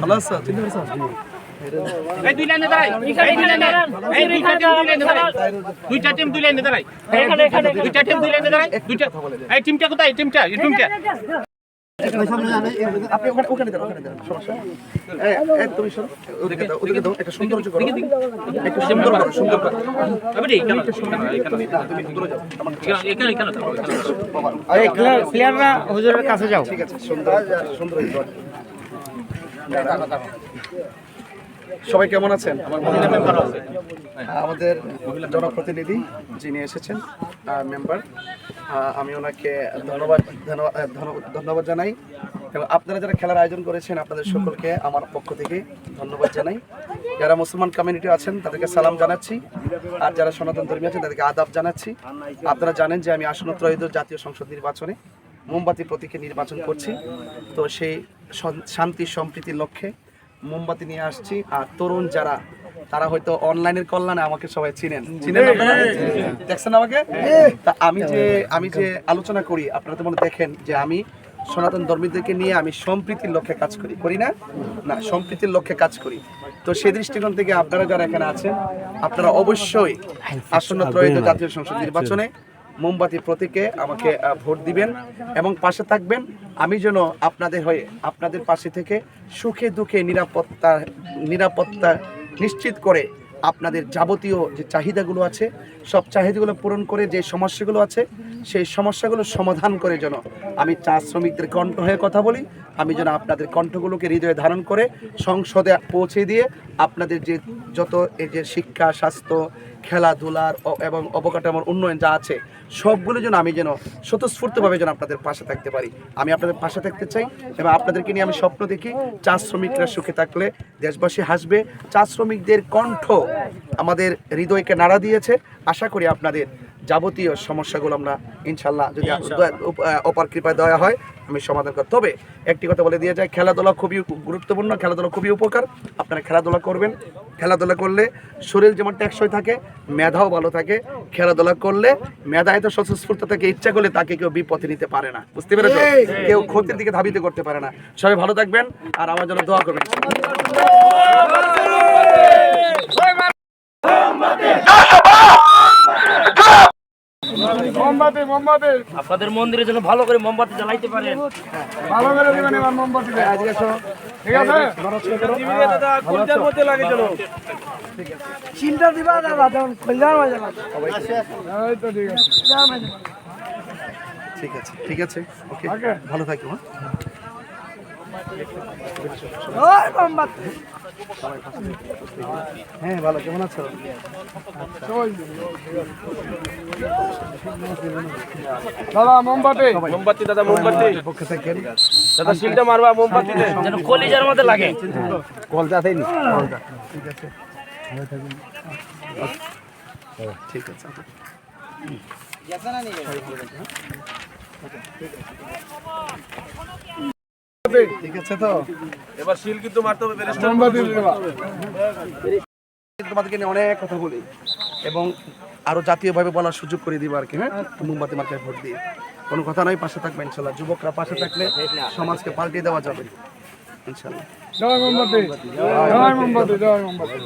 ভালো আছো? এই দুই লাইনে দাঁড়াই, এই দুই লাইনে, এই দুইটা টিম দুই লাইনে দাঁড়াই, দুইটা টিম দুই লাইনে দাঁড়াই, দুইটা টিম দুই লাইনে দাঁড়াই, দুইটা। এই টিমটা কোথায়? এই টিমটা, এই টিমটা। আপনি ওখানে দাও, সমস্যা এই তুমি শোনো, ওদিকে দাও, একটা সুন্দর করো, একটু সুন্দর করো, সুন্দর করো। আপনি এখানে, এখানে, এখানে দাও। আরে ক্লিয়াররা হুজুরের কাছে যাও। ঠিক আছে, সুন্দর সুন্দর। সবাই কেমন আছেন? আমাদের জনপ্রতিনিধি যিনি এসেছেন মেম্বার, আমি ওনাকে ধন্যবাদ জানাই এবং আপনারা যারা খেলার আয়োজন করেছেন আপনাদের সকলকে আমার পক্ষ থেকে ধন্যবাদ জানাই। যারা মুসলমান কমিউনিটি আছেন তাদেরকে সালাম জানাচ্ছি, আর যারা সনাতন ধর্মী আছেন তাদেরকে আদাব জানাচ্ছি। আপনারা জানেন যে আমি আসন্ন ত্রয়োদশ জাতীয় সংসদ নির্বাচনে মোমবাতি প্রতীকে নির্বাচন করছি, তো সেই শান্তি সম্প্রীতির লক্ষ্যে মোমবাতি নিয়ে আসছি। আর তরুণ যারা, তারা হয়তো অনলাইনের কল্যাণে আমাকে সবাই চিনেন আপনারা, দেখছেন আমাকে। তা আমি যে আলোচনা করি আপনারা তো মনে দেখেন যে আমি সনাতন ধর্মীদেরকে নিয়ে আমি সম্প্রীতির লক্ষ্যে কাজ করি না, সম্প্রীতির লক্ষ্যে কাজ করি। তো সেই দৃষ্টিকোণ থেকে আপনারা যারা এখানে আছেন আপনারা অবশ্যই আসন্ন ত্রয়োদশ জাতীয় সংসদ নির্বাচনে মোমবাতি প্রতীকে আমাকে ভোট দিবেন এবং পাশে থাকবেন। আমি যেন আপনাদের হয়ে আপনাদের পাশে থেকে সুখে দুঃখে নিরাপত্তা নিশ্চিত করে আপনাদের যাবতীয় যে চাহিদাগুলো আছে সব চাহিদাগুলো পূরণ করে, যে সমস্যাগুলো আছে সেই সমস্যাগুলো সমাধান করে যেন আমি চা শ্রমিকদের কণ্ঠ হয়ে কথা বলি। আমি যেন আপনাদের কণ্ঠগুলোকে হৃদয়ে ধারণ করে সংসদে পৌঁছে দিয়ে আপনাদের যে যত এই যে শিক্ষা, স্বাস্থ্য, খেলাধুলার এবং অবকাঠামোর উন্নয়ন যা আছে সবগুলো যেন আমি যেন স্বতঃস্ফূর্তভাবে যেন আপনাদের পাশে থাকতে পারি। আমি আপনাদের পাশে থাকতে চাই এবং আপনাদেরকে নিয়ে আমি স্বপ্ন দেখি চা শ্রমিকরা সুখে থাকলে দেশবাসী হাসবে। চা শ্রমিকদের কণ্ঠ আমাদের হৃদয়কে নাড়া দিয়েছে। আশা করি আপনাদের যাবতীয় সমস্যাগুলো আমরা ইনশাল্লাহ যদি অপার কৃপায় দয়া হয় আমি সমাধান করি। তবে একটি কথা বলে দিয়ে যায়, খেলাধুলা খুবই গুরুত্বপূর্ণ, খেলাধুলা খুবই উপকার। আপনারা খেলাধুলা করবেন, খেলাধুলা করলে শরীর যেমন টেকসই থাকে, মেধাও ভালো থাকে। খেলাধুলা করলে মেধা এত স্বতঃস্ফূর্ত থাকে, ইচ্ছা করলে তাকে কেউ বিপথে নিতে পারে না, বুঝতে পেরেছেন? কেউ ক্ষতির দিকে ধাবিত করতে পারে না। সবাই ভালো থাকবেন আর আমার জন্য দোয়া করবেন। আপনাদের মন্দিরের জন্য ভালো করে মোমবাতি জ্বালাইতে পারেন, ভালো করে দিবেন এবার মোমবাতি। আজকে ঠিক আছে, চিন্তা দিবা দাদা, তখন কল্যাণ হয়ে যাবে। এই তো ঠিক আছে, ঠিক আছে, ওকে, ভালো থাকো। হ্যাঁ ভালো, কেমন আছো? দাদা মোমবাতি, মোমবাতি দাদা, মোমবাতি পক্ষে থাকেন দাদা, শিলটা মারবা মোমবাতিতে যেন কলিজার মধ্যে লাগে। কলকাতায় নি ঠিক আছে, ভালো থাকবেন। ঠিক আছে, ঠিক আছে। তো এবার শিল কিন্তু মারতে হবে, তোমাদেরকে নিয়ে অনেক কথা বলি এবং আরো জাতীয়ভাবে বলার সুযোগ করে দিব আর কি। হ্যাঁ, মোমবাতি মার্কায় ভোট দিয়ে কোনো কথা নয়, পাশে থাকবে ইনশাল্লাহ। যুবকরা পাশে থাকলে সমাজকে পাল্টে দেওয়া যাবে ইনশাল্লাহ। জয় মোমবাতি, জয় মোমবাতি, জয় মোমবাতি।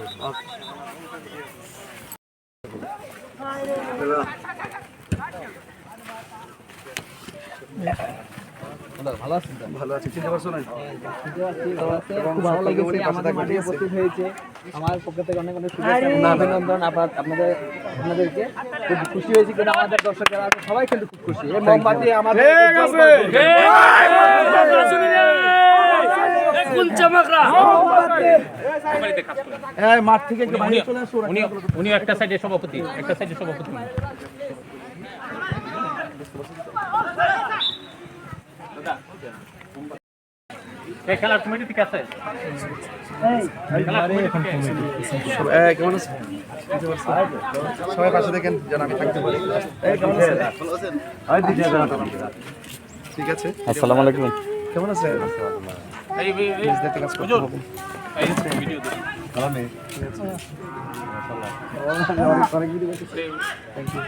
ভালো আছে, চিনতে পারছো না? ভালো লেগেছে, আমাদের মাঠে উপস্থিত হয়েছে। আমার পক্ষ থেকে অনেক অনেক শুভেচ্ছা, অভিনন্দন আপনাদেরকে। খুব খুশি হয়েছি, কিন্তু আমাদের দর্শক যারা আছে সবাই কিন্তু খুব খুশি। এই মোমবাতি আমাদের মাঠ থেকে একটু বাইরে চলে আসো। উনি একটা সাইডে সভাপতি, একটা সাইডে সভাপতি। এই খেলার কমিটি ঠিক আছে? কেমন আছে? সবাই পাশে দেখেন যেন আমি থাকতে পারি। কেমন আছে? ঠিক আছে, আসসালামু আলাইকুম। কেমন আছে? এই কাজ করতে হবে। এই ভিডিও দিন। অনেক ভিডিও করতেছি। Thank you.